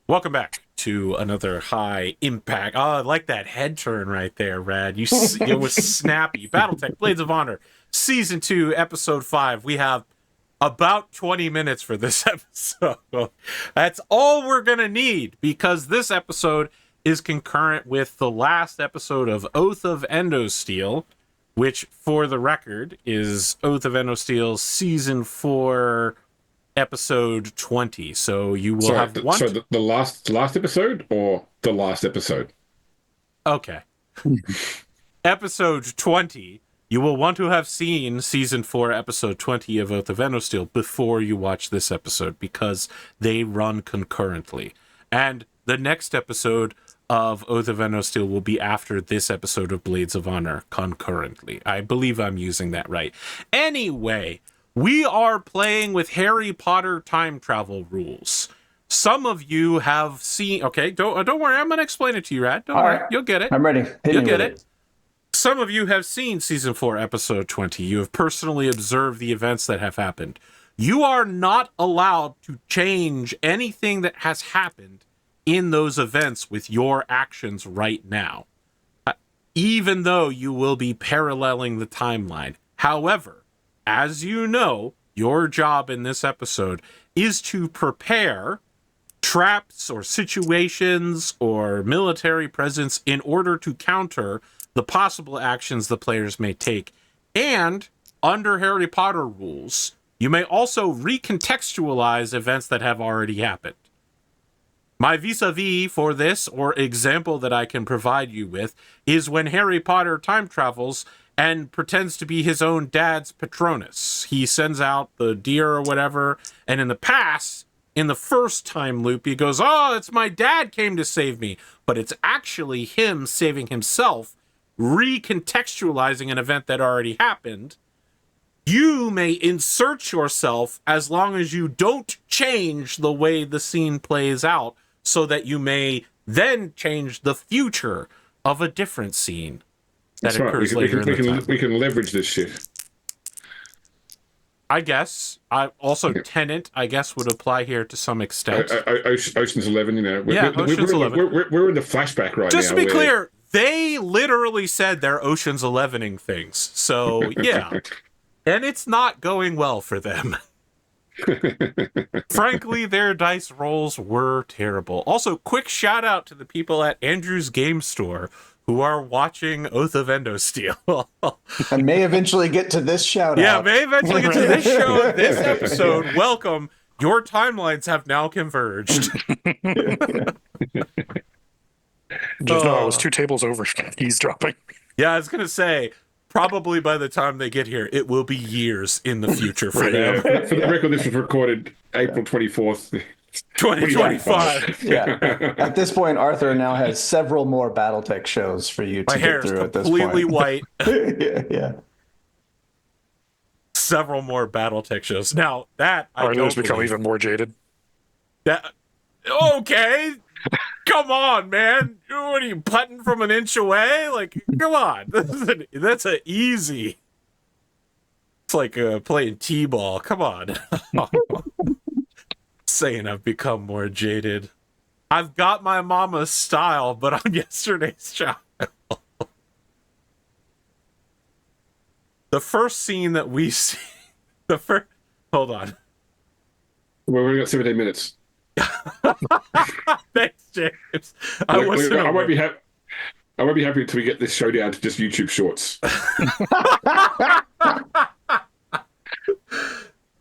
Welcome back to another high impact. Oh, I like that head turn right there, Rad. It was snappy. Battletech Blades of Honor, Season 2, Episode 5. We have about 20 minutes for this episode. That's all we're going to need because this episode is concurrent with the last episode of Oath of Endosteel, which, for the record, is Oath of Endosteel Season 4, Episode 20. So you will have one. So the last episode or the last episode? Okay. Episode 20. You will want to have seen Season 4, Episode 20 of Oath of Endosteel before you watch this episode because they run concurrently. And the next episode of Oath of Endosteel will be after this episode of Blades of Honor concurrently. I believe I'm using that right. Anyway, we are playing with Harry Potter time travel rules. Some of you have seen... Okay, don't worry. I'm going to explain it to you, Rad. Don't worry. Right. You'll get it. I'm ready. You'll get it. Some of you have seen Season 4, Episode 20. You have personally observed the events that have happened. You are not allowed to change anything that has happened in those events with your actions right now, even though you will be paralleling the timeline. However, as you know, your job in this episode is to prepare traps or situations or military presence in order to counter the possible actions the players may take. And under Harry Potter rules, you may also recontextualize events that have already happened. My vis-a-vis for this, or example that I can provide you with, is when Harry Potter time travels and pretends to be his own dad's Patronus. He sends out the deer or whatever, and in the past, in the first time loop, he goes, "Oh, it's my dad came to save me." But it's actually him saving himself, recontextualizing an event that already happened. You may insert yourself as long as you don't change the way the scene plays out, so that you may then change the future of a different scene that occurs later in the time. We can leverage this shit. I guess. Tenant, I guess, would apply here to some extent. Ocean's 11, you know. Ocean's 11. We're in the flashback right now. Just to be clear, they literally said they're Ocean's 11ing things. So, yeah. And it's not going well for them. Frankly, their dice rolls were terrible. Also, quick shout out to the people at Andrew's Game Store who are watching Oath of Endosteel. I may eventually get to this shout out. Yeah, may eventually get to this show, this episode. Welcome. Your timelines have now converged. Just know I was 2 tables over eavesdropping. Yeah, I was going to say, probably by the time they get here, it will be years in the future for them. For the record, this was recorded April 24th. 2025. Yeah. At this point, Arthur now has several more Battletech shows for you to get through at this point. Completely white. Yeah. Several more Battletech shows. Now, that I don't Arthur's become believe. even more jaded. Okay. Come on, man. What are you, putting from an inch away? Like, come on. That's an easy. It's like playing T-ball. Come on. Saying I've become more jaded. I've got my mama's style, but I'm yesterday's child. The first scene that we see... Hold on. We've only got 17 minutes. Thanks, James. I won't be happy until we get this show down to just YouTube shorts.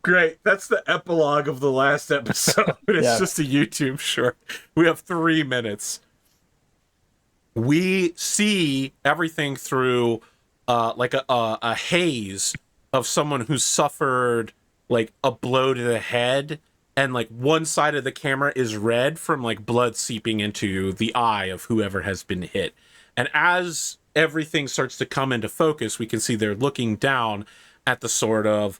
Great. That's the epilogue of the last episode. It's just a YouTube short. We have 3 minutes. We see everything through like a haze of someone who suffered like a blow to the head, and like one side of the camera is red from like blood seeping into the eye of whoever has been hit. And as everything starts to come into focus, we can see they're looking down at the sort of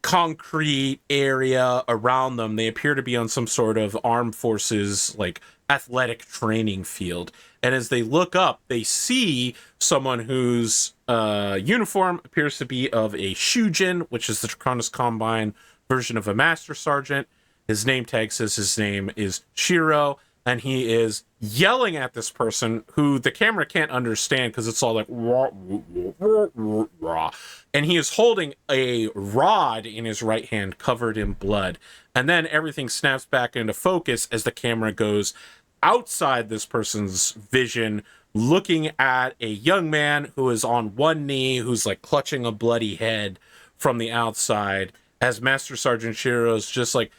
concrete area around them. They appear to be on some sort of armed forces, like athletic training field. And as they look up, they see someone whose uniform appears to be of a Shujin, which is the Draconis Combine version of a Master Sergeant. His name tag says his name is Hiro, and he is yelling at this person who the camera can't understand because it's all like wah, wah, wah, wah. And he is holding a rod in his right hand covered in blood. And then everything snaps back into focus as the camera goes outside this person's vision, looking at a young man who is on one knee, who's like clutching a bloody head from the outside, as Master Sergeant Shiro's just like,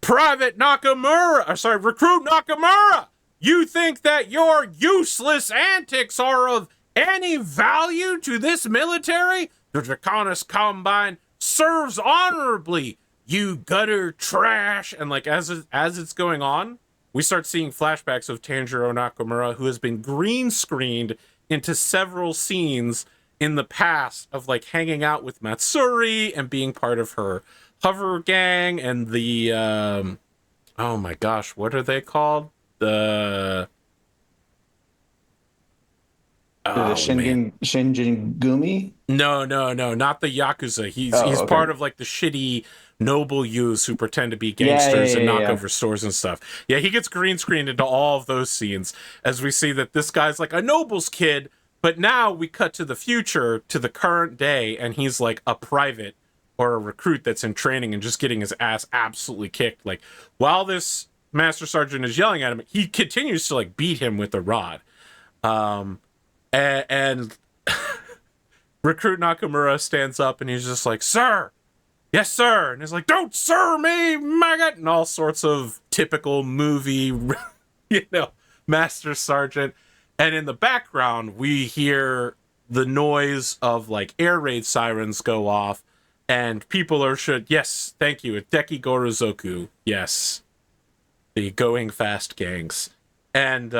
Recruit Nakamura, you think that your useless antics are of any value to this military? The Draconis Combine serves honorably, you gutter trash. And like as it's going on, we start seeing flashbacks of Tanjiro Nakamura, who has been green screened into several scenes in the past of like hanging out with Matsuri and being part of her hover gang and the oh my gosh, what are they called? The Shinjin-gumi? No, not the Yakuza. He's okay. part of like the shitty noble youths who pretend to be gangsters and knock over stores and stuff. Yeah, he gets green screened into all of those scenes as we see that this guy's like a noble's kid, but now we cut to the future, to the current day, and he's like a private or a recruit that's in training and just getting his ass absolutely kicked. Like, while this Master Sergeant is yelling at him, he continues to like beat him with the rod. And Recruit Nakamura stands up and he's just like, sir, yes, sir. And he's like, don't sir me, maggot, and all sorts of typical movie, Master Sergeant. And in the background, we hear the noise of like air raid sirens go off, and people are yes, thank you, Deki Gorozoku, yes, the going fast gangs. And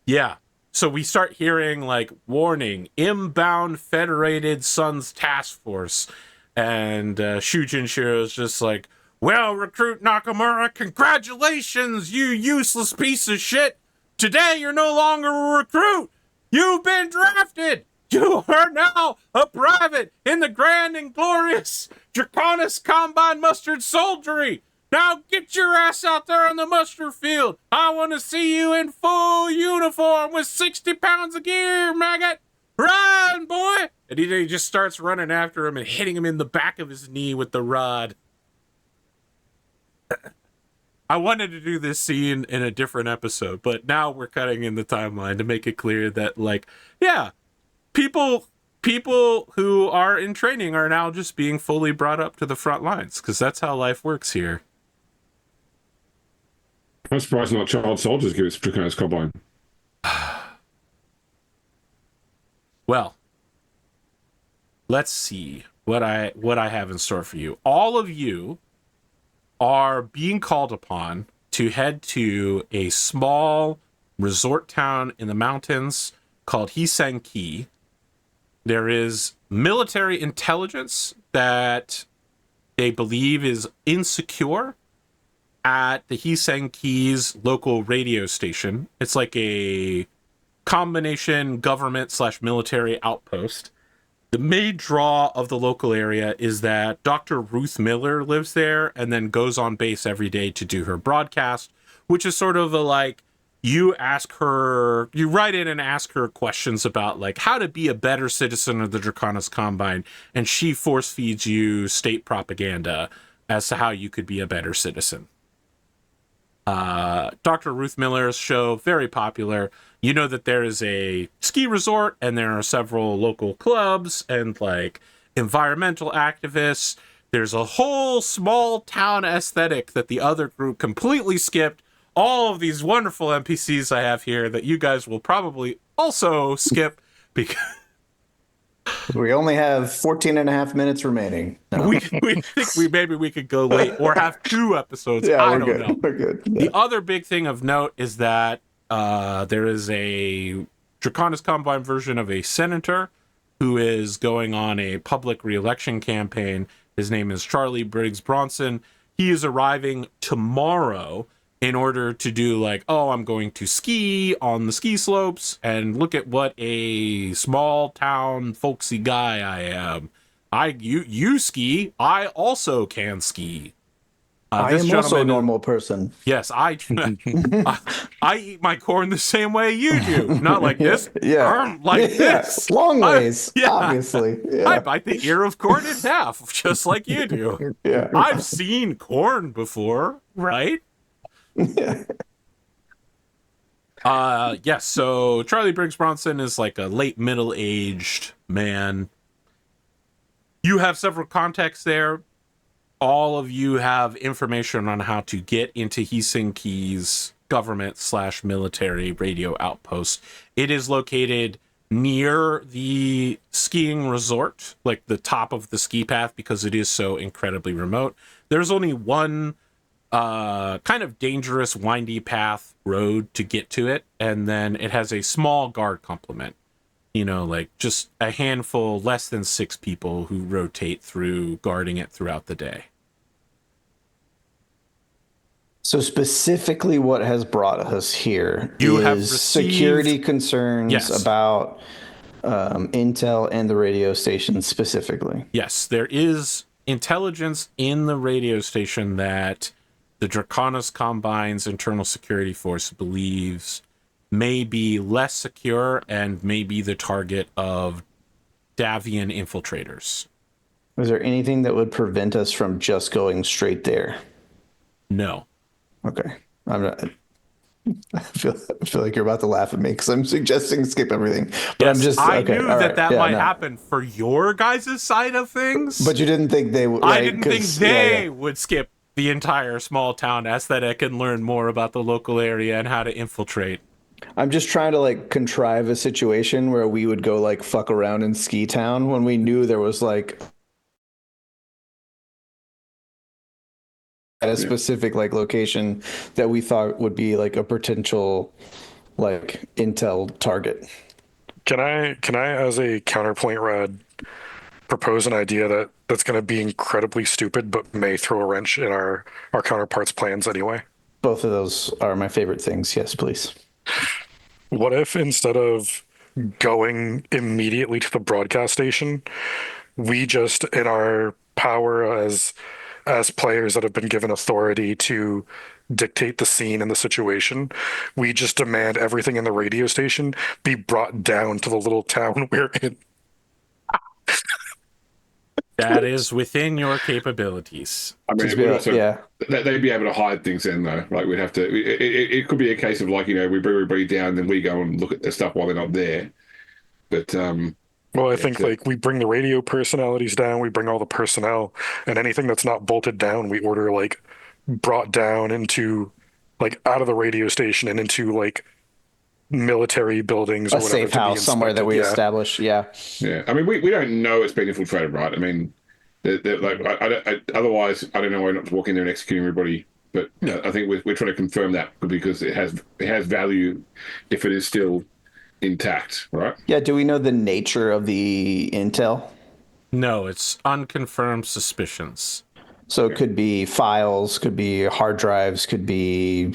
yeah, so we start hearing like, warning, inbound Federated Sons Task Force, and Shujin Shiro's just like, well, Recruit Nakamura, congratulations, you useless piece of shit. Today you're no longer a recruit. You've been drafted. You are now a private in the grand and glorious Draconis Combine Mustard Soldiery. Now get your ass out there on the muster field. I want to see you in full uniform with 60 pounds of gear, maggot. Run, boy. And he just starts running after him and hitting him in the back of his knee with the rod. I wanted to do this scene in a different episode, but now we're cutting in the timeline to make it clear that, like, yeah, people who are in training are now just being fully brought up to the front lines, because that's how life works here. I'm surprised not child soldiers give it to Draconis Combine. Well, let's see what I have in store for you. All of you are being called upon to head to a small resort town in the mountains called Hisenki. There is military intelligence that they believe is insecure at the Hisenki's local radio station. It's like a combination government/military outpost. The main draw of the local area is that Dr. Ruth Miller lives there and then goes on base every day to do her broadcast, which is sort of a like, you write in and ask her questions about like how to be a better citizen of the Draconis Combine, and she force feeds you state propaganda as to how you could be a better citizen. Dr. Ruth Miller's show, very popular. You know that there is a ski resort and there are several local clubs and like environmental activists. There's a whole small town aesthetic that the other group completely skipped. All of these wonderful NPCs I have here that you guys will probably also skip because we only have 14 and a half minutes remaining. No. we think maybe we could go late or have 2 episodes. Yeah, I we're don't good. know. We're good. The other big thing of note is that there is a Draconis Combine version of a senator who is going on a public re-election campaign. His name is Charlie Briggs Bronson. He is arriving tomorrow in order to do like, oh, I'm going to ski on the ski slopes and look at what a small town folksy guy I am. You ski, I also can ski. I This am also a gentleman- normal person. Yes, I eat my corn the same way you do. Not like this. Yeah. Like Yeah. this. Long ways, Yeah. obviously. Yeah. I bite the ear of corn in half, just like you do. Yeah. I've seen corn before, right? Yeah. Yes, so Charlie Briggs Bronson is like a late middle-aged man. You have several contacts there. All of you have information on how to get into Helsinki's government/military radio outpost. It is located near the skiing resort, like the top of the ski path, because it is so incredibly remote. There's only one kind of dangerous, windy path road to get to it, and then it has a small guard complement. You know, like just a handful, less than 6 people who rotate through guarding it throughout the day. So specifically what has brought us here You have is received- security concerns Yes. about intel and the radio station specifically. Yes, there is intelligence in the radio station that the Draconis Combine's internal security force believes may be less secure and may be the target of Davian infiltrators. Is there anything that would prevent us from just going straight there? No. Okay. I'm not. I feel like you're about to laugh at me because I'm suggesting skip everything. But Yes, I'm just I okay, knew all that right. Yeah, might no. happen for your guys' side of things. But you didn't think they would. I Right? didn't think 'Cause- they yeah. would skip the entire small town aesthetic and learn more about the local area and how to infiltrate. I'm just trying to like contrive a situation where we would go like fuck around in Ski Town when we knew there was like at a specific like location that we thought would be like a potential like intel target. Can I, as a counterpoint, Rad, propose an idea that's going to be incredibly stupid, but may throw a wrench in our counterparts' plans anyway? Both of those are my favorite things. Yes, please. What if instead of going immediately to the broadcast station, we just, in our power as players that have been given authority to dictate the scene and the situation, we just demand everything in the radio station be brought down to the little town we're in. That is within your capabilities. I mean, Just we'd be- also, yeah. they'd be able to hide things in though. Like we'd have to. It could be a case of like, you know, we bring everybody down, then we go and look at their stuff while they're not there. But Well, I think like we bring the radio personalities down, we bring all the personnel, and anything that's not bolted down, we order like brought down into like out of the radio station and into like military buildings or A whatever safe to be house somewhere that we inspected. establish. Yeah. yeah, I mean, we don't know it's been infiltrated, right? I mean, like otherwise, I don't know why not to walk in there and execute everybody. But I think we're trying to confirm that because it has value if it is still intact, right? Yeah. Do we know the nature of the intel? No, it's unconfirmed suspicions. So it could be files, could be hard drives, could be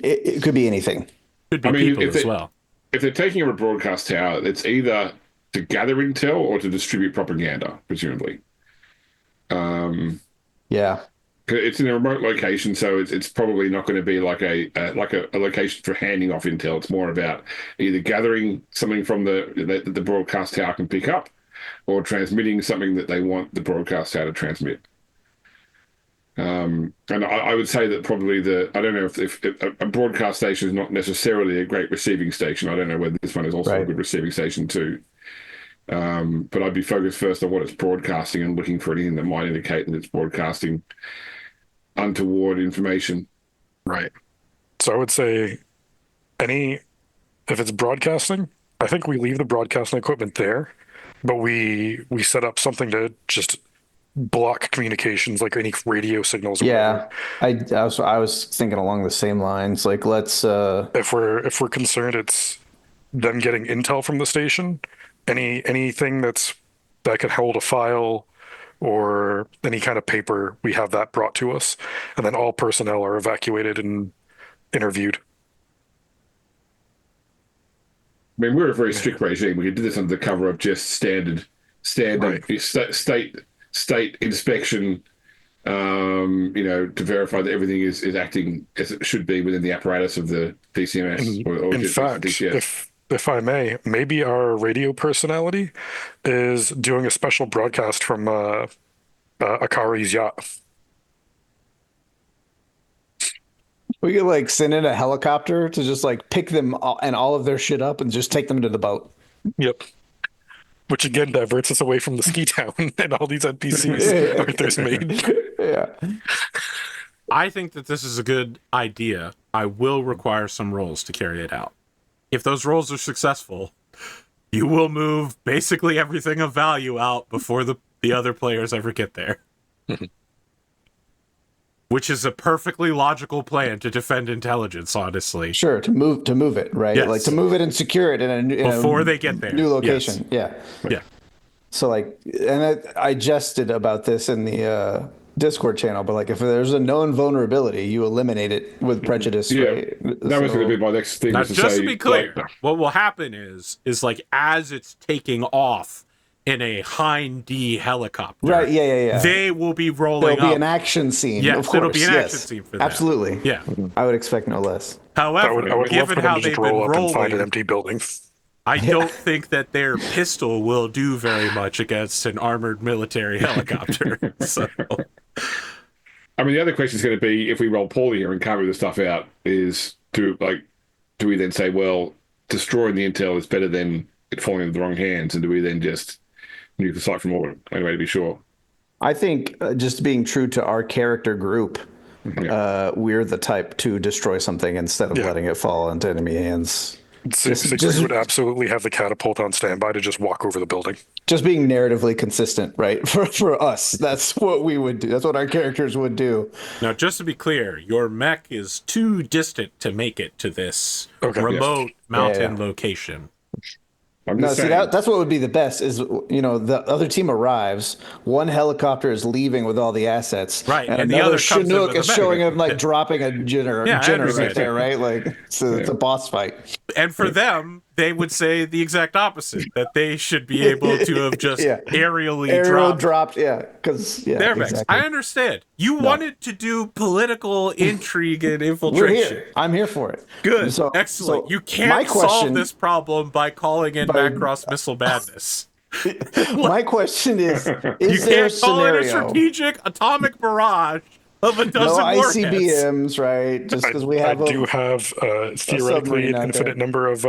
it could be anything. Could be I mean, people if as they- well. If they're taking over a broadcast tower, it's either to gather intel or to distribute propaganda, presumably. Yeah. It's in a remote location, so it's probably not going to be like a location for handing off intel. It's more about either gathering something from the broadcast tower can pick up, or transmitting something that they want the broadcast tower to transmit. And I would say that probably I don't know if a broadcast station is not necessarily a great receiving station. I don't know whether this one is also a Right. good receiving station too. But I'd be focused first on what it's broadcasting and looking for anything that might indicate that it's broadcasting untoward information. Right. So I would say if it's broadcasting, I think we leave the broadcasting equipment there, but we set up something to just block communications, like any radio signals. Or Yeah. whatever. I was thinking along the same lines. Like let's If we're concerned, it's them getting intel from the station. Anything that could hold a file or any kind of paper, we have that brought to us, and then all personnel are evacuated and interviewed. I mean, we're a very strict regime. We could do this under the cover of just standard Right. state inspection to verify that everything is acting as it should be within the apparatus of the DCMS or In fact, DCS. if I may, maybe our radio personality is doing a special broadcast from Akari's yacht. We could like send in a helicopter to just like pick them and all of their shit up and just take them to the boat. Yep. Which again diverts us away from the ski town and all these NPCs Arthur's made. Yeah. I think that this is a good idea. I will require some rolls to carry it out. If those rolls are successful, you will move basically everything of value out before the other players ever get there. Which is a perfectly logical plan to defend intelligence, honestly. Sure, to move it, right? Yes. Like to move it and secure it Before they get there. new location. Yes. Yeah. So like, and I jested about this in the Discord channel, but like if there's a known vulnerability, you eliminate it with prejudice. Yeah, right? that was going to be my next thing. Now, was to just say, to be clear, like, what will happen is like as it's taking off in a Hind D helicopter, Right? Yeah. they will be rolling There'll be up. an action scene. Yes, of course. it'll be an yes. action scene for that. Absolutely. Yeah. I would expect no less. However, I would love given for them how to they've just been roll up and find an rolling, empty building. I don't think that their pistol will do very much against an armored military helicopter. So, I mean, the other question is going to be, if we roll poorly here and can't move the stuff out, is do we then say, well, destroying the intel is better than it falling into the wrong hands, and do we then just nuke the site from orbit? Anyway, to be sure. I think just being true to our character group, we're the type to destroy something instead of letting it fall into enemy hands. Siegfried would absolutely have the catapult on standby to just walk over the building. Just being narratively consistent, right? For us, that's what we would do. That's what our characters would do. now, just to be clear, your mech is too distant to make it to this remote mountain location. I'm No, just see, saying. that's what would be the best is, the other team arrives, one helicopter is leaving with all the assets. Right, And and the another other comes in Chinook with is the mech. showing him like dropping a Yeah, I generator understand. there, right? Like, it's a boss fight. And for them, they would say the exact opposite, that they should be able to have just aerially Aerial dropped dropped, because, their mechs. exactly. I understand. You wanted to do political intrigue and We're infiltration. here. I'm here for it. Good. So- Excellent. so You my can't solve question- this problem by calling in Macross missile madness. My question is You there a can't call it a scenario? strategic atomic barrage of a No dozen warheads. ICBMs, right? Just because we have I do have theoretically submarine an out infinite there. number of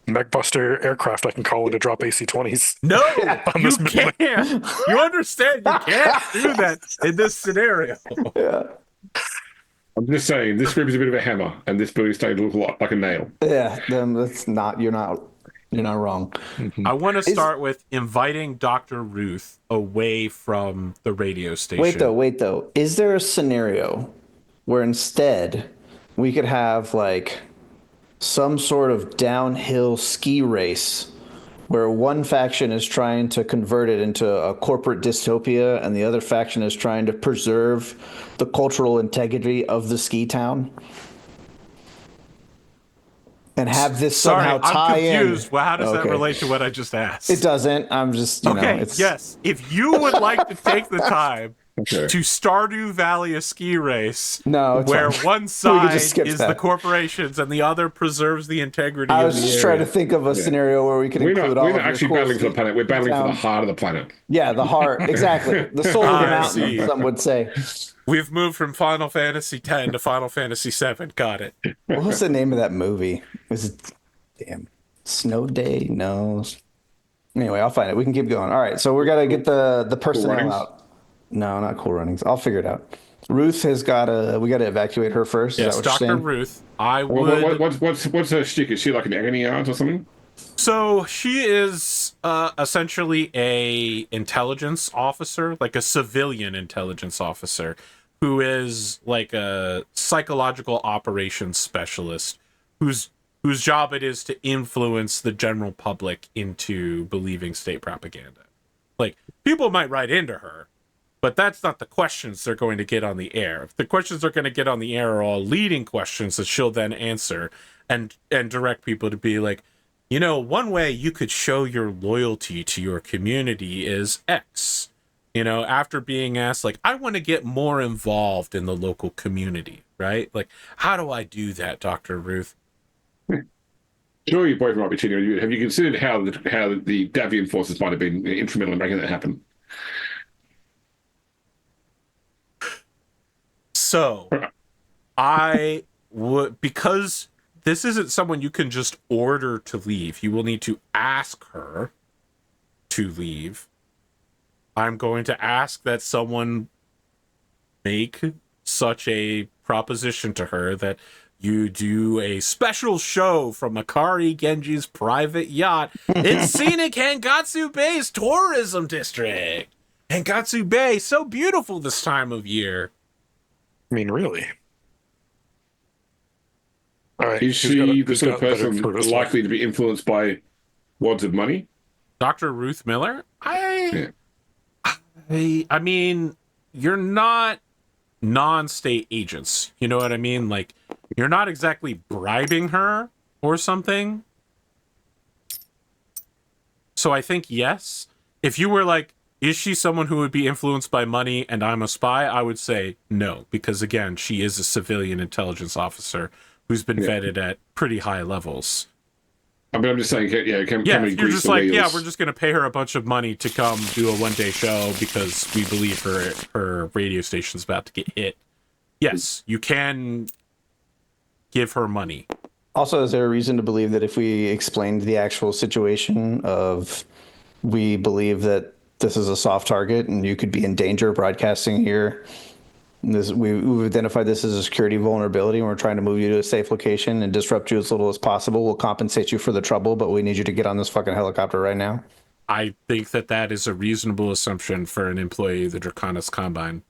mechbuster aircraft I can call in to drop AC-20s. No, you this building. can't. You understand? You can't do that in this scenario. I'm just saying, this group is a bit of a hammer, and this building's starting to look a lot like a nail. Yeah, that's not. You're not wrong. I want to start with inviting Dr. Ruth away from the radio station. Wait though. Is there a scenario where instead we could have like some sort of downhill ski race where one faction is trying to convert it into a corporate dystopia and the other faction is trying to preserve the cultural integrity of the ski town? And have this Sorry, somehow tie I'm confused. in. Well, how does that Okay. relate to what I just asked? It doesn't. I'm just, Okay, it's yes. If you would like to take the time Okay. to Stardew Valley a ski race, No, it's where fine. one We side can just skip is the that. corporations and the other preserves the integrity I of was the just area. trying to think of a scenario where we could We're include not, all we're of not your actually cool battling for the ski planet. We're battling for the town. heart of the planet. Yeah, the heart. Exactly. The soul of the I mountain, see. some would say. We've moved from Final Fantasy X to Final Fantasy VII. Got it. What was the name of that movie? Was it Snow Day? No. Anyway, I'll find it. We can keep going. All right, so we're gonna get the personnel Runnings? out. No, not Cool Runnings. I'll figure it out. Ruth has got to. We got to evacuate her first. Yes, Is that what Dr. you're saying? Ruth. I would. What's her shtick? Is she like an agony aunt or something? So she is essentially a intelligence officer, like a civilian intelligence officer, who is like a psychological operations specialist, whose job it is to influence the general public into believing state propaganda. Like, people might write into her, but that's not the questions they're going to get on the air. The questions they're going to get on the air are all leading questions that she'll then answer and direct people to be like, one way you could show your loyalty to your community is X. You know, after being asked, like, I want to get more involved in the local community, right? Like, how do I do that, Dr. Ruth? Sure, your boyfriend might be cheating on you. Have you considered how the Davian forces might have been instrumental in making that happen? So, I would, because this isn't someone you can just order to leave. You will need to ask her to leave. I'm going to ask that someone make such a proposition to her that you do a special show from Akari Genji's private yacht in scenic Hangatsu Bay's tourism district. Hangatsu Bay, so beautiful this time of year. I mean, really? All right. Is she the who's sort of got better person for this likely to be influenced by wads of money? Dr. Ruth Miller? Yeah. I mean, you're not non-state agents. You know what I mean? Like, you're not exactly bribing her or something. So I think yes. If you were like, is she someone who would be influenced by money and I'm a spy? I would say no, because again, she is a civilian intelligence officer who's been vetted at pretty high levels. I mean, I'm just saying, can we You're grease just the like, wheels? yeah, we're just going to pay her a bunch of money to come do a one-day show because we believe her radio station's about to get hit. Yes, you can give her money. Also, is there a reason to believe that if we explained the actual situation of we believe that this is a soft target and you could be in danger broadcasting here, we've identified this as a security vulnerability and we're trying to move you to a safe location and disrupt you as little as possible. We'll compensate you for the trouble, but we need you to get on this fucking helicopter right now. I think that is a reasonable assumption for an employee of the Draconis Combine.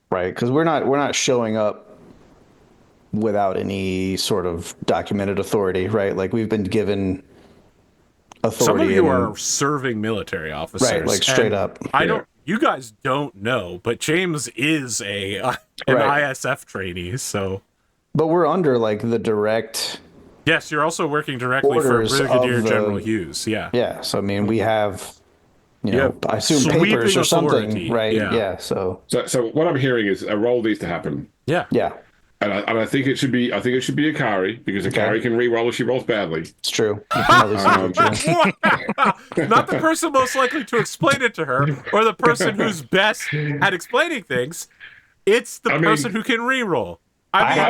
Right, because we're not showing up without any sort of documented authority, right? Like we've been given authority. Some of you are serving military officers, right? Like straight up. You guys don't know, but James is an ISF trainee, so. But we're under like the direct. Yes, you're also working directly for Brigadier General Hughes. Yeah. Yeah. So I mean, we have, I assume papers or something, right? Yeah. So what I'm hearing is a roll needs to happen. Yeah. Yeah. And I think it should be Akari because Akari can re-roll if she rolls badly. It's true. Not the person most likely to explain it to her or the person who's best at explaining things. It's the person who can re-roll.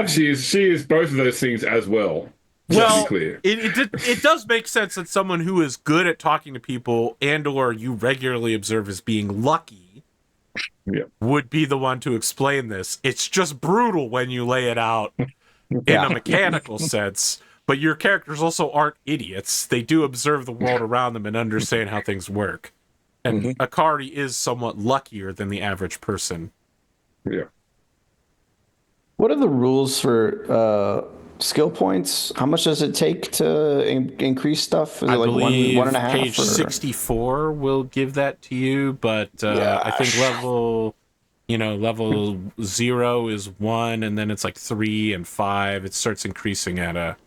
She is both of those things as well. Well, to be clear. It does make sense that someone who is good at talking to people and or you regularly observe as being lucky would be the one to explain this. It's just brutal when you lay it out in a mechanical sense, but your characters also aren't idiots. They do observe the world around them and understand how things work. And Akari is somewhat luckier than the average person. Yeah. What are the rules for skill points? How much does it take to increase stuff? Is it like believe one and a half? Page 64 will give that to you, but I think level 0 is 1, and then it's like 3 and 5. It starts increasing at a.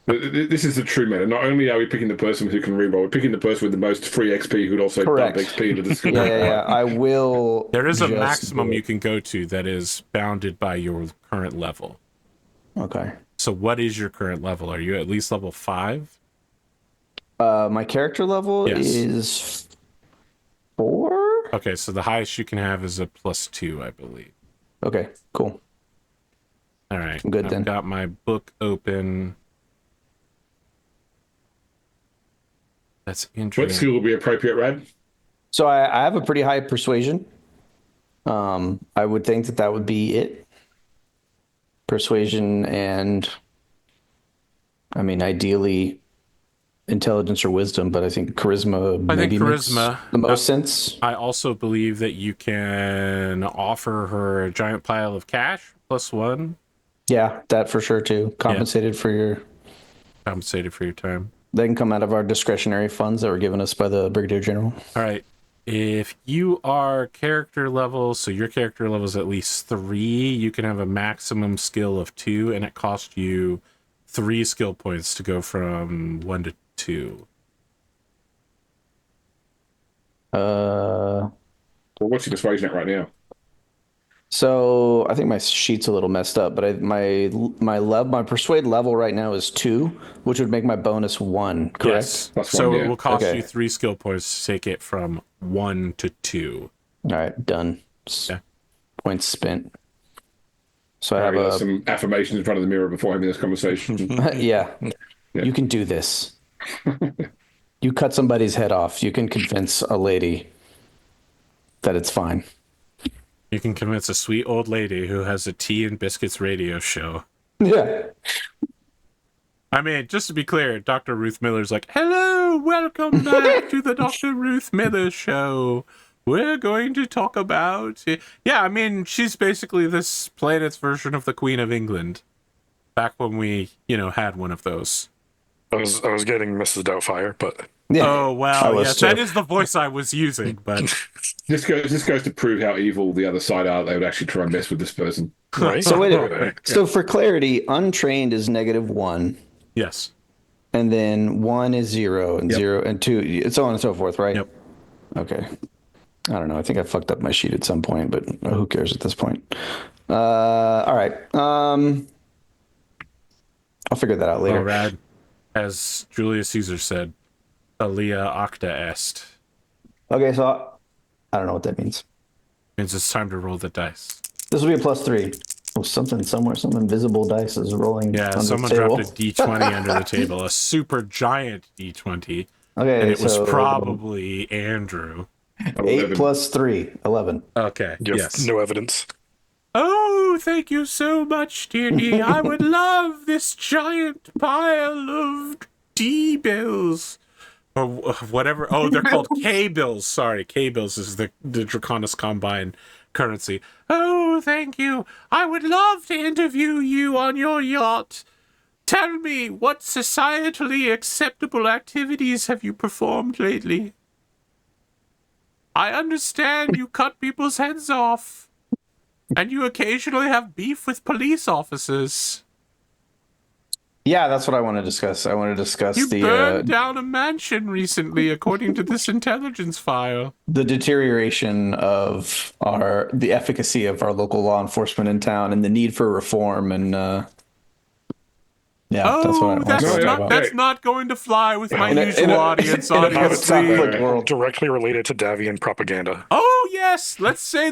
This is the true meta. Not only are we picking the person who can reroll, we're picking the person with the most free XP who'd also dump XP into the skill. Yeah. I will. There is a maximum you can go to that is bounded by your current level. Okay. So what is your current level? Are you at least level 5? My character level is 4. Okay, so the highest you can have is a +2, I believe. Okay, cool. All right. I'm good I've then. got my book open. That's interesting. What skill will be appropriate, Rad? So I have a pretty high persuasion. I would think that would be it. Persuasion and, I mean, ideally intelligence or wisdom, but I think charisma maybe makes the most sense. I also believe that you can offer her a giant pile of cash +1. Yeah, that for sure too. Compensated for your time. They can come out of our discretionary funds that were given us by the Brigadier General. All right. If you are character level, so your character level is at least 3, you can have a maximum skill of 2, and it costs you 3 skill points to go from 1 to 2. What's your persuasion at right now? So I think my sheet's a little messed up, but my persuade level right now is 2, which would make my bonus 1. Correct? Yes. Plus So one, it yeah. will cost Okay. you 3 skill points to take it from 1 to 2. All right, done. Yeah. Points spent. So I Harry have does some affirmations in front of the mirror before having this conversation. yeah. Yeah. You can do this. You cut somebody's head off. You can convince a lady that it's fine. You can convince a sweet old lady who has a tea and biscuits radio show. Yeah. I mean, just to be clear, Dr. Ruth Miller's like, hello, welcome back to the Dr. Ruth Miller show. We're going to talk about... Yeah, I mean, she's basically this planet's version of the Queen of England. Back when we, had one of those. I was getting Mrs. Doubtfire, but Yeah. Oh, I well, was yes, too. that is the voice I was using, but... This goes to prove how evil the other side are. They would actually try and mess with this person. right. So wait a minute. So for clarity, untrained is -1, Yes. and then 1 is 0, and Yep. 0 and 2, it's so on and so forth, right? Yep. Okay. I don't know. I think I fucked up my sheet at some point, but who cares at this point? All right. I'll figure that out later. Oh, rad. As Julius Caesar said, Alia acta est. Okay, so I don't know what that means. Means it's time to roll the dice. This will be a +3. Oh, something somewhere, some invisible dice is rolling. Yeah, on someone the table. dropped a D20 under the table, a super giant D20, Okay, and it was so probably Andrew. 8 + 3, 11. Okay, You have yes. no evidence. Oh, thank you so much, dear D. I would love this giant pile of D-bills. Or whatever. Oh, they're called K-bills. Sorry, K-bills is the Draconis Combine currency. Oh, thank you. I would love to interview you on your yacht. Tell me, what societally acceptable activities have you performed lately? I understand you cut people's heads off, and you occasionally have beef with police officers. Yeah, that's what I want to discuss. I want to discuss You the burned down a mansion recently, according to this intelligence file. the deterioration of the efficacy of our local law enforcement in town and the need for reform and yeah, that's what I Oh, want to that's talk not about. that's not going to fly with my In a- usual in a- audience. in a Obviously. post-conflict world. Directly related to Davian propaganda. Oh yes, let's say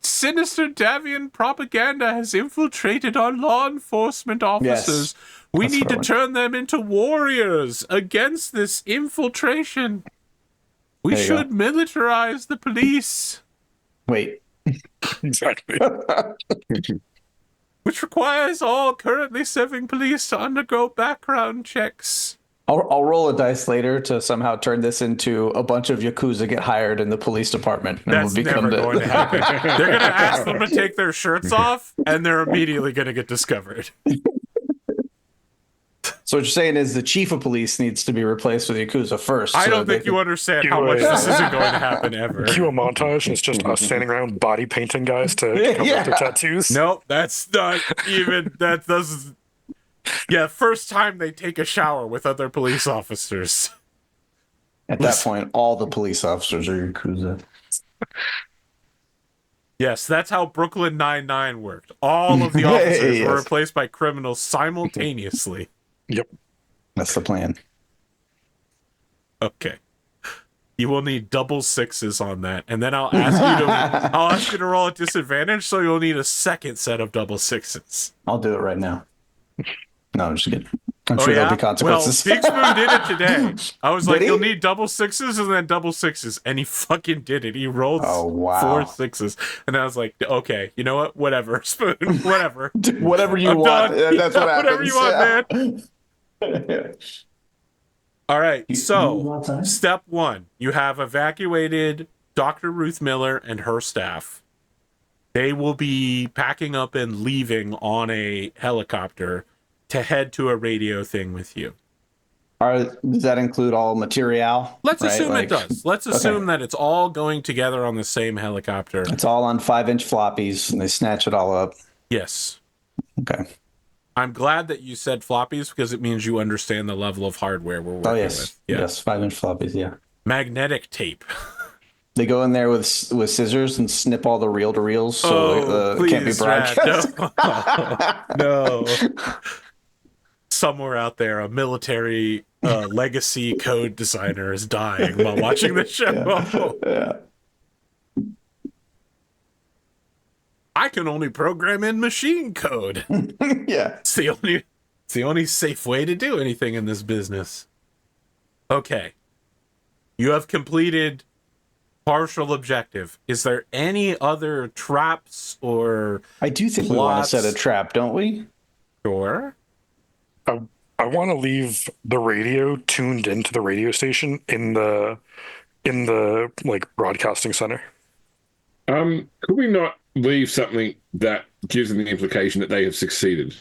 sinister Davian propaganda has infiltrated our law enforcement officers. We That's need what I to want. turn them into warriors against this infiltration. We There you should militarize the police, Wait, Exactly. which requires all currently serving police to undergo background checks. I'll roll a dice later to somehow turn this into a bunch of yakuza get hired in the police department. And That's we'll never become going to happen. They're going to ask them to take their shirts off, and they're immediately going to get discovered. So what you're saying is the chief of police needs to be replaced with yakuza first. I so don't they think you can- understand how much this isn't going to happen ever. Cue a montage, and it's just us standing around body painting guys to cover up their tattoos. Nope, that's not even, that doesn't, yeah, first time they take a shower with other police officers. At that point, all the police officers are yakuza. Yes, that's how Brooklyn Nine-Nine worked. All of the officers were Yes. replaced by criminals simultaneously. Yep. That's the plan. Okay. You will need double sixes on that, and then I'll ask you to roll at disadvantage, so you'll need a second set of double sixes. I'll do it right now. No, I'm just kidding. I'm sure there'll be consequences. Well, Big Spoon did it today. I was like, Did he? you'll need double sixes and then double sixes. And he fucking did it. He rolled Oh, wow. 4 sixes. And I was like, okay, you know what? Whatever, Spoon. Whatever. Whatever you I'm want. done. That's what happens. Whatever you want, man. All right. you So, want time? step 1, you have evacuated Dr. Ruth Miller and her staff. They will be packing up and leaving on a helicopter to head to a radio thing with you. Does that include all material? Let's right? assume Like, it does. Let's assume that it's all going together on the same helicopter. It's all on 5-inch floppies, and they snatch it all up. Yes. Okay. I'm glad that you said floppies because it means you understand the level of hardware we're working Oh yes, with. Yeah. yes, 5-inch floppies. Yeah. Magnetic tape. They go in there with scissors and snip all the reel-to-reels, so it can't be please, Rad, broadcast. no. Somewhere out there, a military legacy code designer is dying while watching the show. Yeah. I can only program in machine code. Yeah. It's the only safe way to do anything in this business. Okay. You have completed partial objective. Is there any other traps or I do think we want to set a trap, don't we? Sure. I want to leave the radio tuned into the radio station in the like broadcasting center. Could we not leave something that gives them the implication that they have succeeded,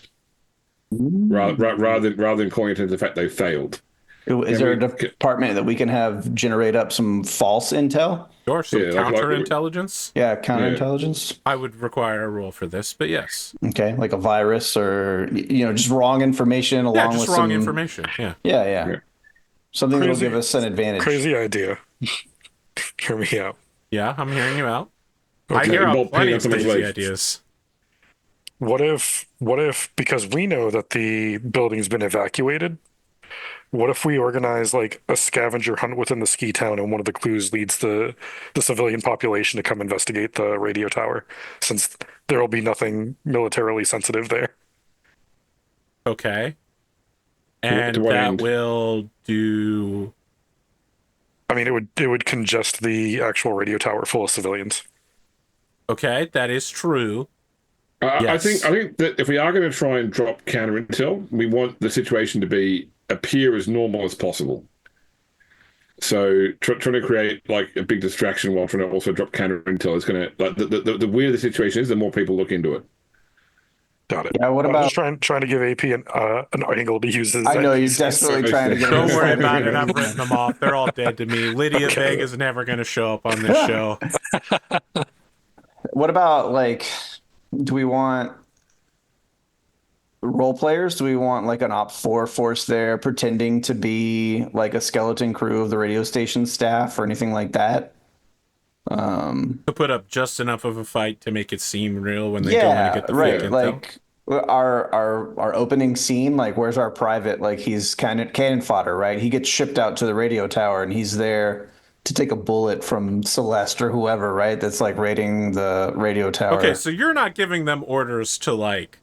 rather than calling attention to the fact they failed? Is there a department that we can have generate up some false intel? Sure, some counterintelligence. Yeah, counterintelligence. I would require a roll for this, but yes. Okay, like a virus or just wrong information along with wrong information. Yeah. Yeah. Something that will give us an advantage. Crazy idea. Hear me out. Yeah, I'm hearing you out. Okay. I hear out plenty of crazy ideas. What if because we know that the building's been evacuated, what if we organize like a scavenger hunt within the ski town and one of the clues leads the civilian population to come investigate the radio tower, since there will be nothing militarily sensitive there? Okay. And that will do... I mean, it would congest the actual radio tower full of civilians. Okay, that is true. Yes. I think that if we are going to try and drop counter intel, we want the situation to appear as normal as possible. So trying to create like a big distraction while trying to also drop counter intel is going to, like, the weirder the situation is, the more people look into it. Got it. Yeah. What about just trying to give AP an angle to use as I know you're desperately trying to get. Don't worry about it. I've written them off. They're all dead to me. Lydia Vega's never going to show up on this show. What about, like, do we want role players? Do we want like an Op 4 force there pretending to be like a skeleton crew of the radio station staff or anything like that? To put up just enough of a fight to make it seem real when they go in and get the fake intel. Like our opening scene, like, where's our private? Like, he's kind of cannon fodder, right? He gets shipped out to the radio tower and he's there to take a bullet from Celeste or whoever, right? That's like raiding the radio tower. Okay, so you're not giving them orders to like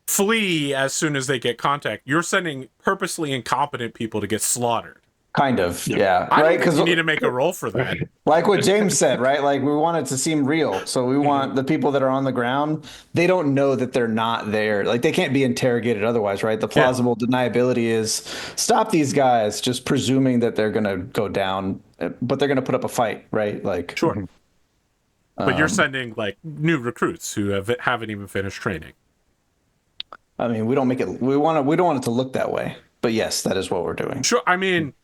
flee as soon as they get contact. You're sending purposely incompetent people to get slaughtered. Kind of, yeah. I right? don't think you need to make a roll for that. Like what James said, right? Like, we want it to seem real. So we want the people that are on the ground, they don't know that they're not there. Like, they can't be interrogated otherwise, right? The plausible deniability is stop these guys, just presuming that they're going to go down, but they're going to put up a fight, right? Like, sure. But you're sending like new recruits who haven't even finished training. I mean, we don't want it to look that way. But yes, that is what we're doing. Sure. I mean,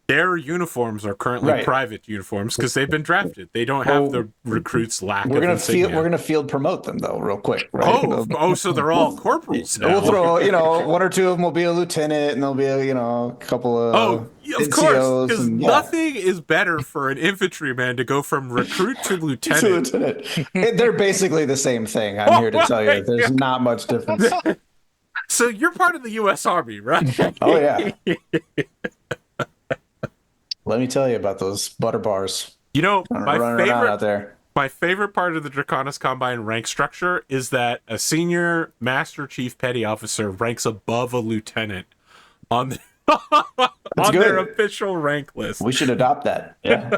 their uniforms are currently private uniforms because they've been drafted. They don't have the recruits lack of insignia. We're gonna field promote them though, real quick. Right? So they're all corporals now. We'll throw, one or two of them will be a lieutenant, and there'll be a couple of of course, because nothing is better for an infantryman to go from recruit to lieutenant. They're basically the same thing. I'm here to tell you, there's not much difference. So you're part of the U.S. Army, right? Oh yeah. Let me tell you about those butter bars. My favorite part of the Draconis Combine rank structure is that a senior Master Chief Petty Officer ranks above a lieutenant on their official rank list. We should adopt that. Yeah.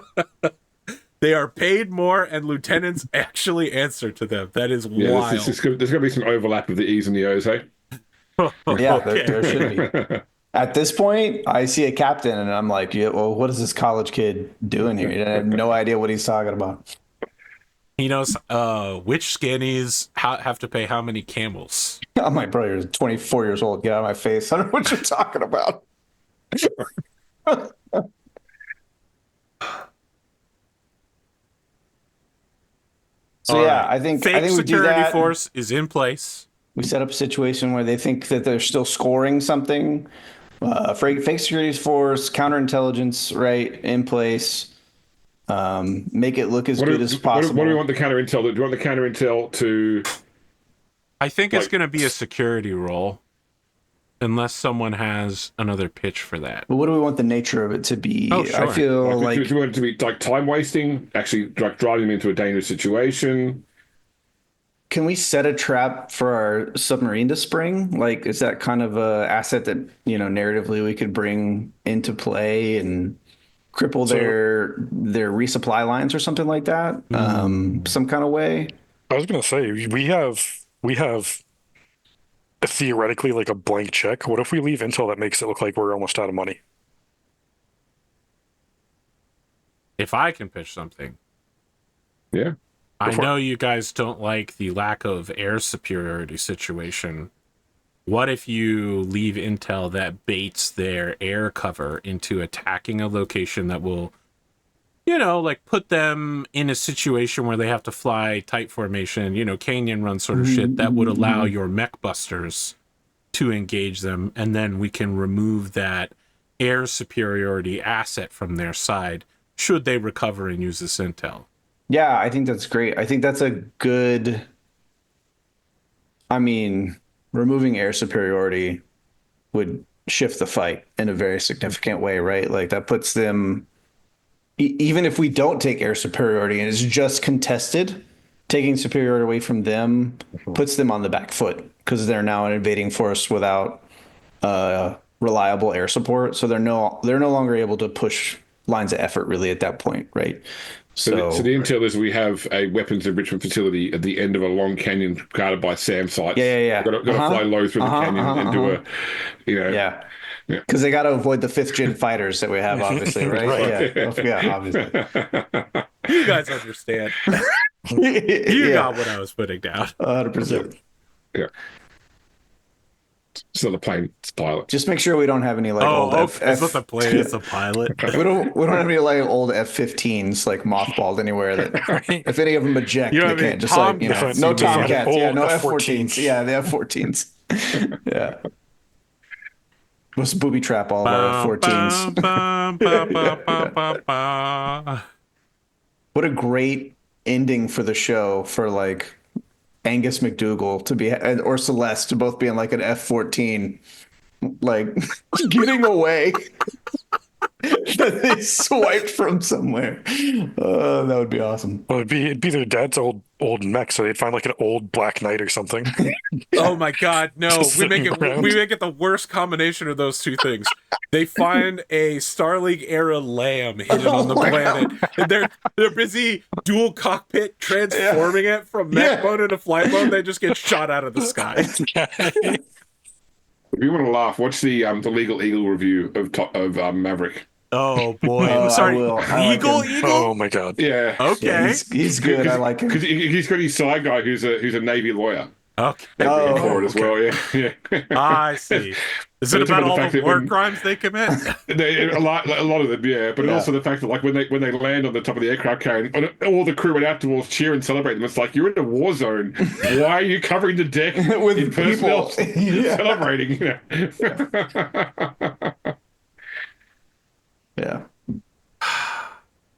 They are paid more, and lieutenants actually answer to them. That is wild. There's going to be some overlap of the E's and the O's, hey? Yeah, there should be. At this point, I see a captain, and I'm like, yeah, well, what is this college kid doing here? I have no idea what he's talking about. He knows which skinnies have to pay how many camels. Oh, my brother is 24 years old. Get out of my face. I don't know what you're talking about. I think fake we do security that. Force is in place. We set up a situation where they think that they're still scoring something. Fake security force, counterintelligence, right, in place. Make it look as What good do, as possible. what do we want the counter intel? Do you want the counter intel to? I think it's Like- going to be a security role, unless someone has another pitch for that. But what do we want the nature of it to be? Oh, sure. I feel Do like you want it to be like time wasting? Actually, like driving them into a dangerous situation. can we set a trap for our submarine to spring? Like, is that kind of a asset that, narratively we could bring into play and cripple their resupply lines or something like that? Some kind of way. I was gonna say we have theoretically like a blank check. What if we leave intel that makes it look like we're almost out of money? If I can pitch something. Yeah. I for it. know you guys don't like the lack of air superiority situation. What if you leave intel that baits their air cover into attacking a location that will, like put them in a situation where they have to fly tight formation, canyon run sort of shit that would allow your mech busters to engage them, and then we can remove that air superiority asset from their side should they recover and use this intel. Yeah, I think that's great. I think that's a good. I mean, removing air superiority would shift the fight in a very significant way, right? Like that puts them, even if we don't take air superiority and it's just contested, taking superiority away from them puts them on the back foot because they're now an invading force without reliable air support. So they're no longer able to push lines of effort really at that point, right? So the intel is we have a weapons enrichment facility at the end of a long canyon guarded by SAM sites. Yeah. Got to fly low through the canyon and do a, Yeah. Because they got to avoid the 5th gen fighters that we have, obviously, right? Right. Yeah, obviously. You guys understand. You got what I was putting down. 100%. Yeah. It's not a plane, it's a pilot. Just make sure we don't have any old it's not the plane, it's the pilot. We don't have any old F-15s mothballed anywhere that if any of them eject, they can't just Tomcats, no you mean. Tomcats, no F-14s. F-14s. Yeah, the F-14s. Yeah. Let's booby trap all of our F-14s. What a great ending for the show for Angus McDougal to be or Celeste to both be in an F-14 getting away that they swiped from somewhere. That would be awesome. Well, it'd be their dad's old mech, so they'd find an old Black Knight or something. Oh my god, no. Just We make sitting around. it the worst combination of those two things. They find a Starlink era lamb hidden on the planet. And they're busy dual cockpit transforming it from mech mode into flight mode. They just get shot out of the sky. If you want to laugh, watch the Legal Eagle review of Maverick. Oh boy. I Sorry. will. I like Eagle? him. Oh my god. Yeah. Okay. Yeah, he's good. I like him. Because he's got his side guy who's a Navy lawyer. Okay. For it as well, yeah. I see. Is But it it's about about the all fact the that war when- crimes they commit? A lot of them, yeah. But also the fact that when they land on the top of the aircraft carrier, and all the crew went out towards cheer and celebrate them. It's like you're in a war zone. Why are you covering the deck With in personnel people? Yeah. celebrating? Yeah.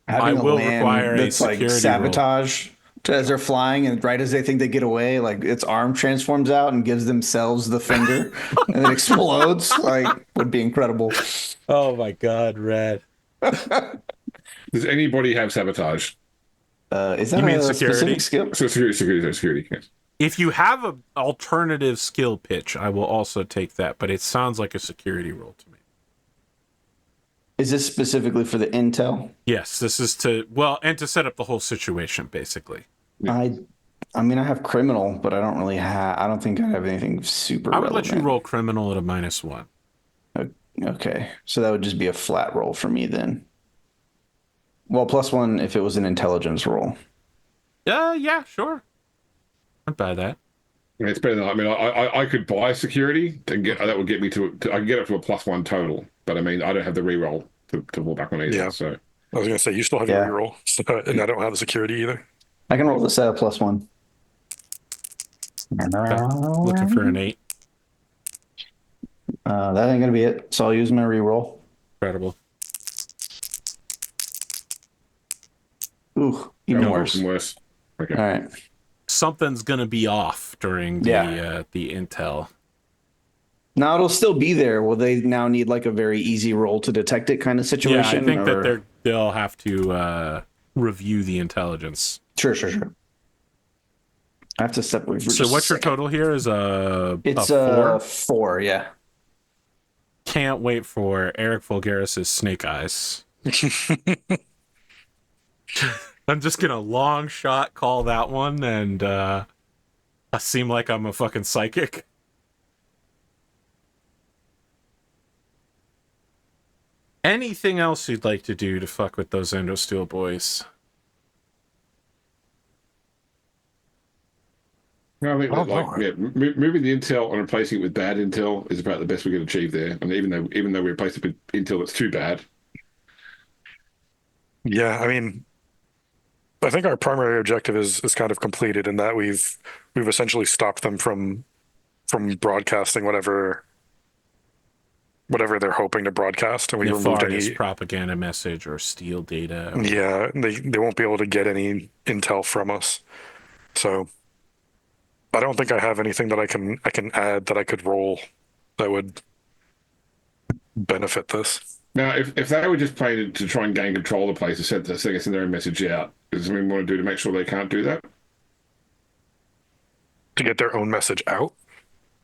I Having a will land require a that's security sabotage as they're flying, and right as they think they get away, its arm transforms out and gives themselves the finger, and it explodes. Would be incredible. Oh my god, Red. Does anybody have sabotage? Is that You mean a security? specific skill? So security. Yes. If you have an alternative skill pitch, I will also take that, but it sounds like a security role to me. Is this specifically for the intel? Yes, this is to set up the whole situation, basically. I mean, I have criminal, but I don't really have. I don't think I have anything super. I would let you relevant. roll criminal at a -1. Okay, so that would just be a flat roll for me then. Well, +1 if it was an intelligence roll. Yeah, sure. I'd buy that. Yeah, it's better than I could buy security and get that would get me to I can get up to a +1 total, but I don't have the reroll to fall back on either. Yeah. So I was gonna say you still have your reroll, and I don't have the securody either. I can roll this at a +1. Looking for an 8. That ain't gonna be it. So I'll use my reroll. Incredible. Ooh, even Oh, worse. even worse. Okay. All right. Something's gonna be off during the intel. Now it'll still be there. Will they now need like a very easy roll to detect it kind of situation? Yeah, I think or... that they'll have to review the intelligence. Sure. I have to step away for So just what's a your second. total here? Is It's a 4? 4, yeah. Can't wait for Eric Vulgaris' Snake Eyes. I'm just gonna long shot call that one, and I seem like I'm a fucking psychic. Anything else you'd like to do to fuck with those Endosteel boys? No, I think that, moving the intel and replacing it with bad intel is about the best we can achieve there. And even though we replace it with intel that's too bad. Yeah, I mean, I think our primary objective is kind of completed in that we've essentially stopped them from broadcasting whatever they're hoping to broadcast, and we removed any propaganda message or steal data. Yeah, they won't be able to get any intel from us. So I don't think I have anything that I can add that I could roll that would benefit this. Now, if they were just playing to try and gain control of the place, to send their own message out, is there something we want to do to make sure they can't do that? To get their own message out?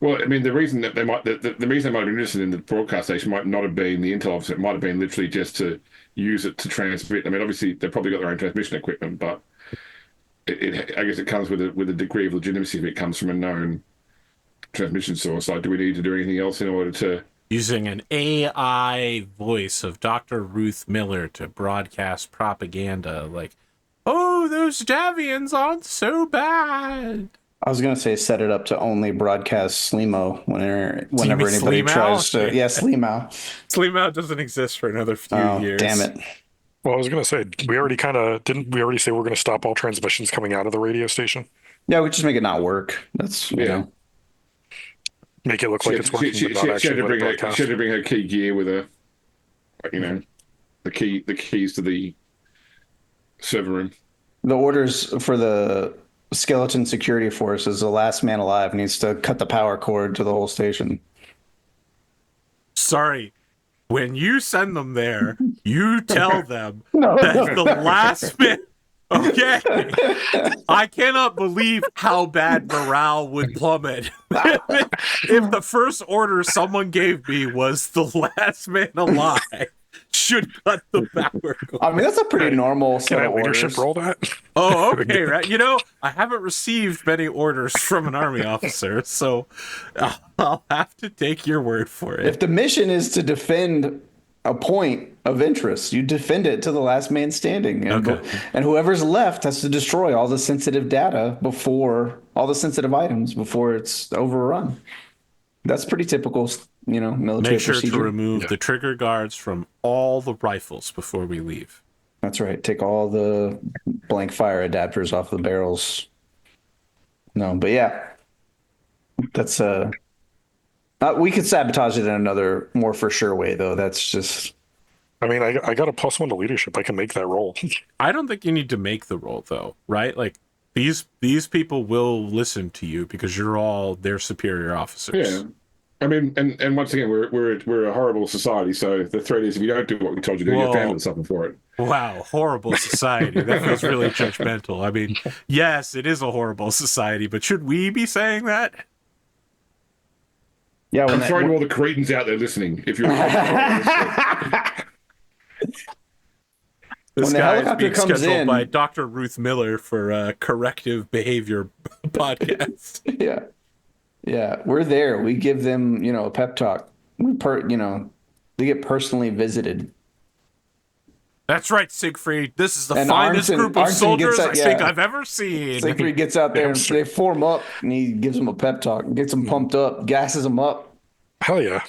Well, I mean, the reason that the reason they might have been interested in the broadcast station might not have been the intel officer. It might have been literally just to use it to transmit. I mean, obviously they've probably got their own transmission equipment, but I guess it comes with a degree of legitimacy if it comes from a known transmission source. Like, do we need to do anything else in order to... Using an AI voice of Dr. Ruth Miller to broadcast propaganda like, oh, those Davians aren't so bad. I was going to say set it up to only broadcast Sleemo whenever anybody Sleemo? tries to... Yeah, Sleemo. Sleemo doesn't exist for another few years. Damn it. Well, I was going to say, we already didn't we already say we're going to stop all transmissions coming out of the radio station? Yeah, we just make it not work. That's, you know. Make it look like it's working, but not actually let it broadcast. She had to bring her key gear with her, you know, the keys to the server room. The orders for the skeleton security force is the last man alive needs to cut the power cord to the whole station. Sorry. When you send them there, you tell them that the last man... Okay. I cannot believe how bad morale would plummet if the first order someone gave me was the last man alive should cut the power cord. I mean, that's a pretty normal set Can I of leadership orders. roll that? Oh, okay, right. You know, I haven't received many orders from an army officer, so I'll have to take your word for it. If the mission is to defend a point of interest, you defend it to the last man standing, and and whoever's left has to destroy all the sensitive data all the sensitive items before it's overrun. That's pretty typical, you know, military Make sure procedure. to remove the trigger guards from all the rifles before we leave. That's right. Take all the blank fire adapters off the barrels. No, but yeah, that's we could sabotage it in another more for sure way, though. That's just... I mean, I got a +1 to leadership. I can make that roll. I don't think you need to make the roll, though, right? Like, these people will listen to you because you're all their superior officers. Yeah. I mean, and once again, we're a horrible society, so the threat is if you don't do what we told you to do, your family will suffer for it. Wow, horrible society. That feels really judgmental. I mean, yes, it is a horrible society, but should we be saying that? Yeah, I'm sorry to all the cretins out there listening. If you're This the guy is helicopter being comes scheduled in- by Dr. Ruth Miller for a corrective behavior podcast. Yeah, we're there. We give them, you know, a pep talk. They get personally visited. That's right, Siegfried. This is the And finest group of Arnsson soldiers gets I think I've ever seen. Siegfried gets out there and they form up, and he gives them a pep talk, gets them pumped up, gasses them up. Hell yeah.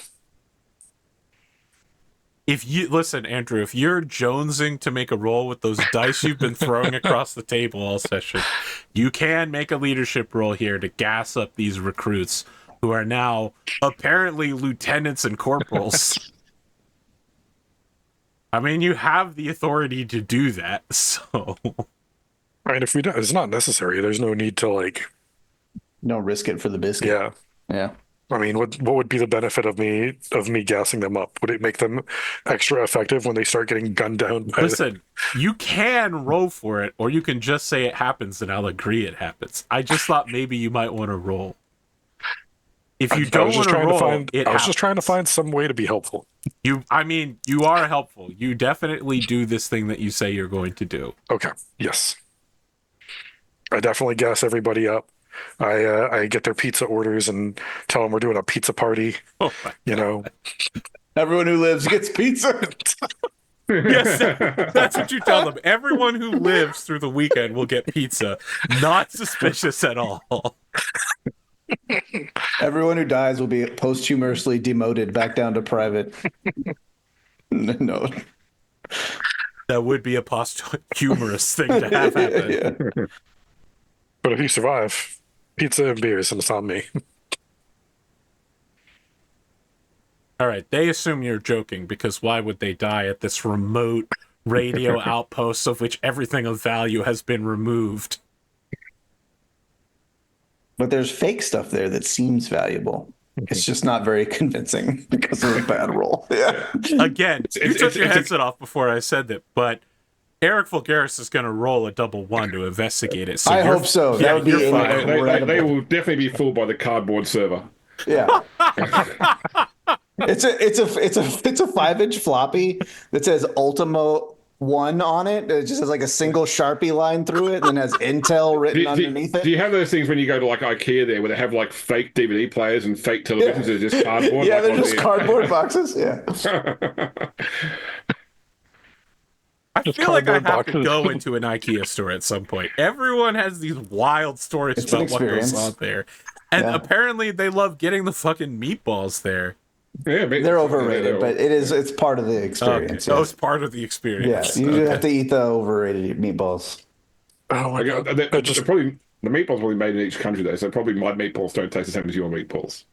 If you listen, Andrew, if you're jonesing to make a roll with those dice you've been throwing across the table all session, you can make a leadership roll here to gas up these recruits who are now apparently lieutenants and corporals. I mean, you have the authority to do that, so I mean, if we don't, it's not necessary. There's no need to like. Don't risk it for the biscuit. Yeah. Yeah. I mean, what would be the benefit of me gassing them up? Would it make them extra effective when they start getting gunned down? Listen, you can roll for it, or you can just say it happens, and I'll agree it happens. I just thought maybe you might want to roll. If you don't want to roll, I was just trying to find some way to be helpful. You are helpful. You definitely do this thing that you say you're going to do. Okay. Yes. I definitely gas everybody up. I get their pizza orders and tell them we're doing a pizza party. Oh my You know, Everyone who lives gets pizza. Yes, that's what you tell them. Everyone who lives through the weekend will get pizza. Not suspicious at all. Everyone who dies will be posthumously demoted back down to private. No. That would be a humorous thing to have happen. Yeah. but if you survive, pizza and beers, and it's on me. All right, they assume you're joking because why would they die at this remote radio outpost of which everything of value has been removed? But there's fake stuff there that seems valuable. It's just not very convincing because of a bad roll. Yeah. Again, you took your headset off before I said that, but Eric Vulgaris is going to roll a double one to investigate it. So I hope so. Yeah, That would be fine. They will definitely be fooled by the cardboard server. Yeah. It's a 5-inch floppy that says Ultimo 1 on it. It just has like a single Sharpie line through it and then has Intel written underneath it. Do you have those things when you go to like IKEA there where they have like fake DVD players and fake televisions that are just cardboard? Yeah, like they're just cardboard boxes. Yeah. I feel like I have to go into an IKEA store at some point. Everyone has these wild stories about what goes on there. And apparently they love getting the fucking meatballs there. Yeah, they're overrated, but it's part of the experience. Okay. Oh, it's part of the experience. Yeah, you have to eat the overrated meatballs. Oh my God. The meatballs probably made in each country though, so probably my meatballs don't taste the same as your meatballs.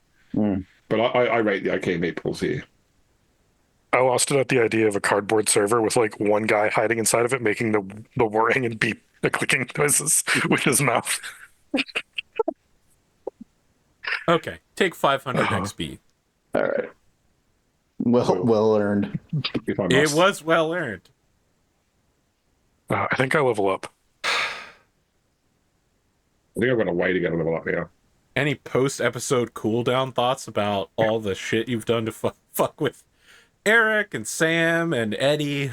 But I rate the IKEA meatballs here. I lost it at the idea of a cardboard server with like one guy hiding inside of it, making the whirring and beep, the clicking noises with his mouth. Okay, take 500 XP. All right. Well earned. It was well earned. I think I level up. I think I've got a way to get a level up now. Any post-episode cooldown thoughts about all the shit you've done to fuck with Eric and Sam and Eddie? I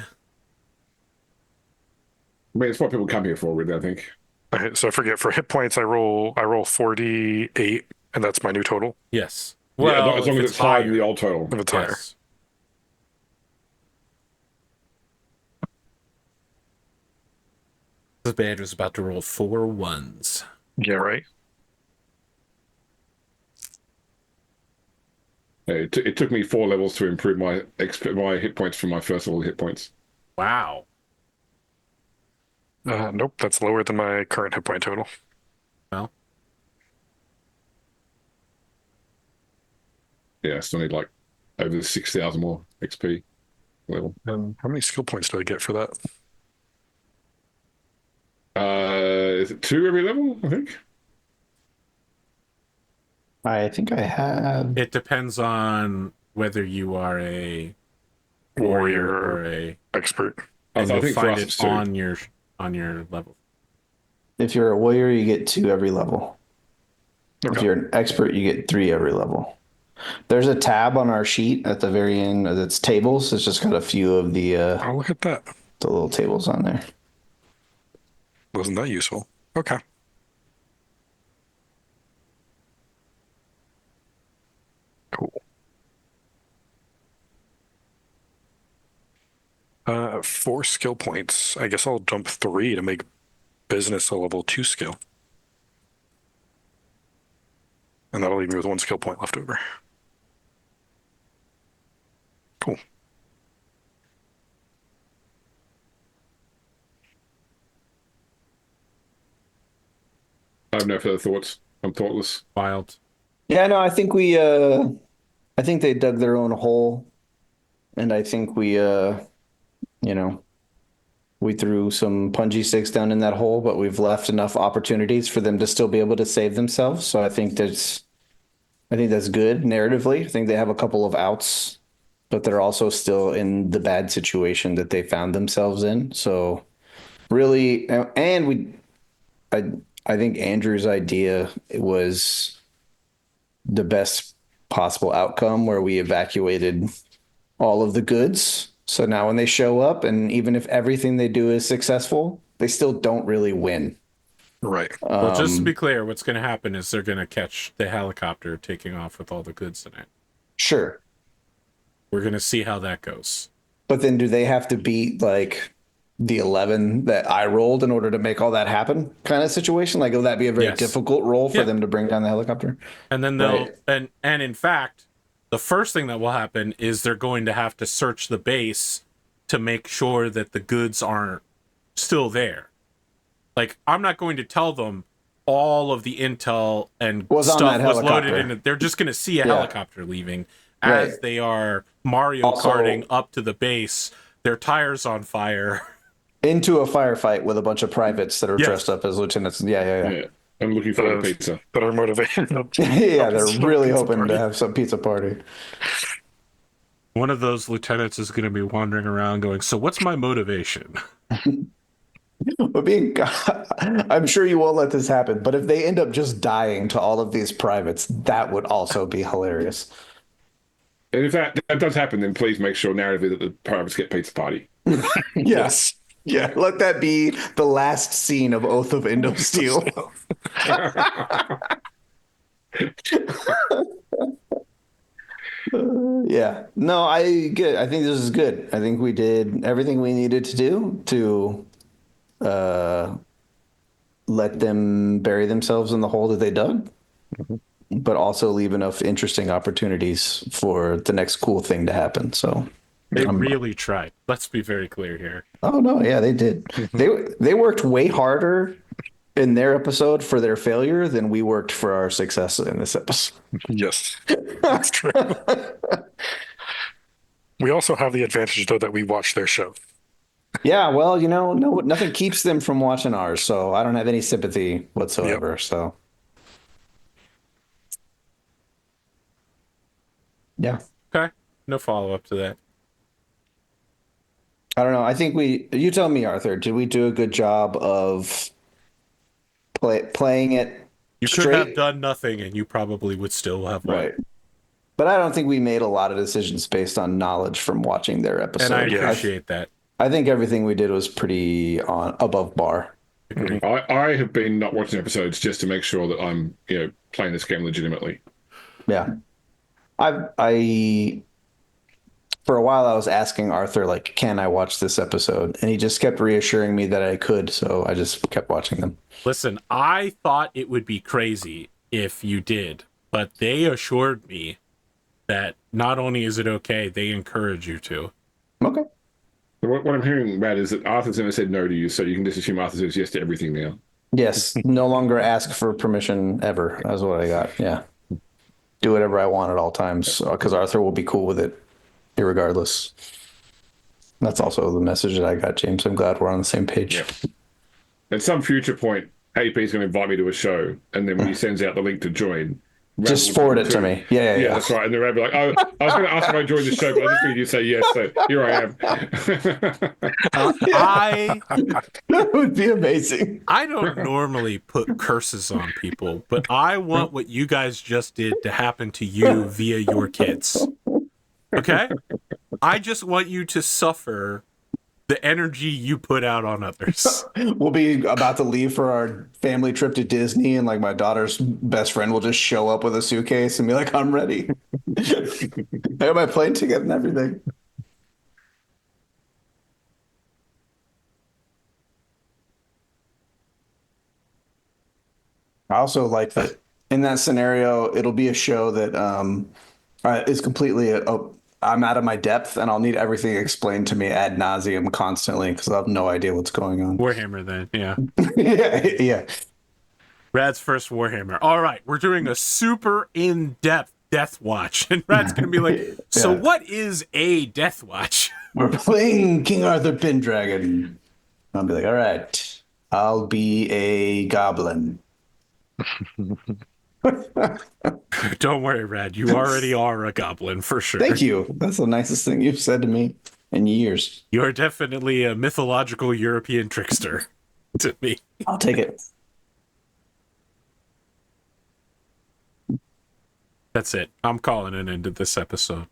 mean, it's what people come here for, really, I think. Okay, so I forget, for hit points, I roll 48, and that's my new total. Yes. Well, as long as it's higher than the old total. If it's higher. The band was about to roll 4 ones. Yeah, right. It took me 4 levels to improve my hit points from my first level hit points. Wow. Nope, that's lower than my current hit point total. Well. Yeah, I still need like over 6,000 more XP level. How many skill points do I get for that? Is it 2 every level, I think? I think I have. It depends on whether you are a Warrior or a expert. And I you'll think for find us it it's 2. on your level. If you're a warrior, you get 2 every level. Okay. If you're an expert, you get 3 every level. There's a tab on our sheet at the very end that's tables. It's just got a few of the Oh, look at that. the little tables on there. Wasn't that useful? Okay. Cool. 4 skill points. I guess I'll jump 3 to make business a level 2 skill. And that'll leave me with 1 skill point left over. Cool. I have no further thoughts. I'm thoughtless. Wild. Yeah, no, I think I think they dug their own hole, and I think we We threw some punji sticks down in that hole, but we've left enough opportunities for them to still be able to save themselves. So I think that's good narratively. I think they have a couple of outs, but they're also still in the bad situation that they found themselves in. So really, and I I think Andrew's idea was the best possible outcome where we evacuated all of the goods. So now when they show up, and even if everything they do is successful, they still don't really win. Right. Well, just to be clear, what's going to happen is they're going to catch the helicopter taking off with all the goods in it. Sure. We're going to see how that goes. But then do they have to beat like the 11 that I rolled in order to make all that happen kind of situation? Like, will that be a very difficult roll for them to bring down the helicopter? And then they'll, and in fact, the first thing that will happen is they're going to have to search the base to make sure that the goods aren't still there. Like, I'm not going to tell them all of the intel and stuff was loaded in it. They're just going to see a helicopter leaving as they are Mario Karting up to the base. Their tires on fire. Into a firefight with a bunch of privates that are dressed up as lieutenants. Yeah. I'm looking for a pizza. That are motivated. Yeah, they're really hoping to have some pizza party. One of those lieutenants is going to be wandering around going, so what's my motivation? But I'm sure you won't let this happen, but if they end up just dying to all of these privates, that would also be hilarious. And if that does happen, then please make sure narratively that the privates get pizza party. Yes. Yeah, let that be the last scene of Oath of Endosteel. Yeah. No, I think this is good. I think we did everything we needed to do to let them bury themselves in the hole that they dug, but also leave enough interesting opportunities for the next cool thing to happen. So they really tried. Let's be very clear here. Oh no, yeah, they did. They worked way harder in their episode for their failure than we worked for our success in this episode. Yes, that's true. We also have the advantage, though, that we watch their show. Yeah, well, nothing keeps them from watching ours, so I don't have any sympathy whatsoever. Yep. So, yeah. Okay. No follow-up to that. I don't know. I think you tell me, Arthur, did we do a good job of playing it You straight? could have done nothing and you probably would still have won. Right. But I don't think we made a lot of decisions based on knowledge from watching their episode. And I appreciate that. I think everything we did was pretty above bar. I have been not watching episodes just to make sure that I'm, playing this game legitimately. Yeah. I for a while I was asking Arthur, like, can I watch this episode? And he just kept reassuring me that I could, so I just kept watching them. Listen, I thought it would be crazy if you did, but they assured me that not only is it okay, they encourage you to. Okay. What I'm hearing, Matt, is that Arthur's never said no to you, so you can just assume Arthur says yes to everything now. Yes, no longer ask for permission ever. That's what I got. Yeah. Do whatever I want at all times, because Arthur will be cool with it, irregardless. That's also the message that I got, James. I'm glad we're on the same page. Yeah. At some future point, AP is going to invite me to a show, and then when he sends out the link to join, just forward it to me. Yeah, that's right. And then Rad will be like, oh, I was going to ask if I joined the show, but I just figured you'd say yes, so here I am. That would be amazing. I don't normally put curses on people, but I want what you guys just did to happen to you via your kids. Okay? I just want you to suffer the energy you put out on others. We'll be about to leave for our family trip to Disney, and like my daughter's best friend will just show up with a suitcase and be like, I'm ready. I got my plane ticket and everything. I also like that in that scenario, it'll be a show that is completely I'm out of my depth, and I'll need everything explained to me ad nauseum constantly because I have no idea what's going on. Warhammer, then, yeah. Yeah. Rad's first Warhammer. All right, we're doing a super in-depth Death Watch, and Rad's going to be like, so what is a Death Watch? We're playing King Arthur Pendragon. I'll be like, all right, I'll be a goblin. Don't worry, Rad. You already are a goblin for sure. Thank you. That's the nicest thing you've said to me in years. You're definitely a mythological European trickster to me. I'll take it. That's it. I'm calling an end to this episode.